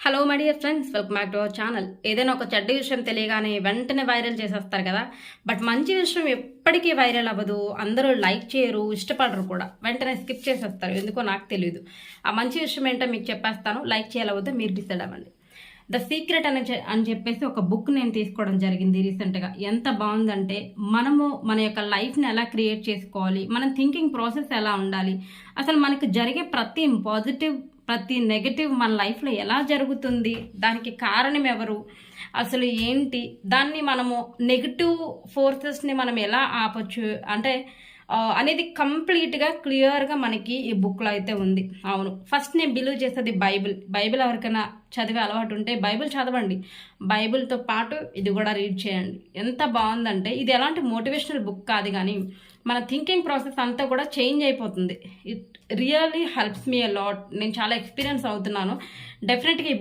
Hello my dear friends, welcome back to our channel. ఏదైనా ఒక చెడ్డ విషయం తెలియగానే వెంటనే వైరల్ చేసేస్తారు కదా. బట్ మంచి విషయం ఎప్పటికీ వైరల్ అవ్వదు. అందరూ లైక్ చేయరు, ఇష్టపడరు కూడా. వెంటనే స్కిప్ చేసేస్తారు. ఎందుకో నాకు తెలియదు. ఆ మంచి విషయం ఏంటో మీకు చెప్పేస్తాను. లైక్ చేయాలవద్దో మీరు డిసైడ్ అవ్వండి. ద సీక్రెట్ అని చెప్పేసి ఒక బుక్ నేను తీసుకోవడం జరిగింది రీసెంట్గా. ఎంత బాగుందంటే, మనము మన యొక్క లైఫ్ని ఎలా క్రియేట్ చేసుకోవాలి, మన థింకింగ్ ప్రాసెస్ ఎలా ఉండాలి, అసలు మనకు జరిగే ప్రతి పాజిటివ్ ప్రతి నెగటివ్ మన లైఫ్లో ఎలా జరుగుతుంది, దానికి కారణం ఎవరు, అసలు ఏంటి, దాన్ని మనము నెగిటివ్ ఫోర్సెస్ని మనం ఎలా ఆపచ్చు అంటే అనేది కంప్లీట్గా క్లియర్గా మనకి ఈ బుక్లో అయితే ఉంది. అవును, ఫస్ట్ నేను బిలీవ్ చేసేది బైబిల్ ఎవరికైనా చదివే అలవాటు ఉంటే బైబిల్ చదవండి. బైబిల్తో పాటు ఇది కూడా రీడ్ చేయండి. ఎంత బాగుందంటే, ఇది ఎలాంటి మోటివేషనల్ బుక్ కాదు, కానీ మన థింకింగ్ ప్రాసెస్ అంతా కూడా చేంజ్ అయిపోతుంది. It really helps me a lot. నేను చాలా ఎక్స్పీరియన్స్ అవుతున్నాను. డెఫినెట్గా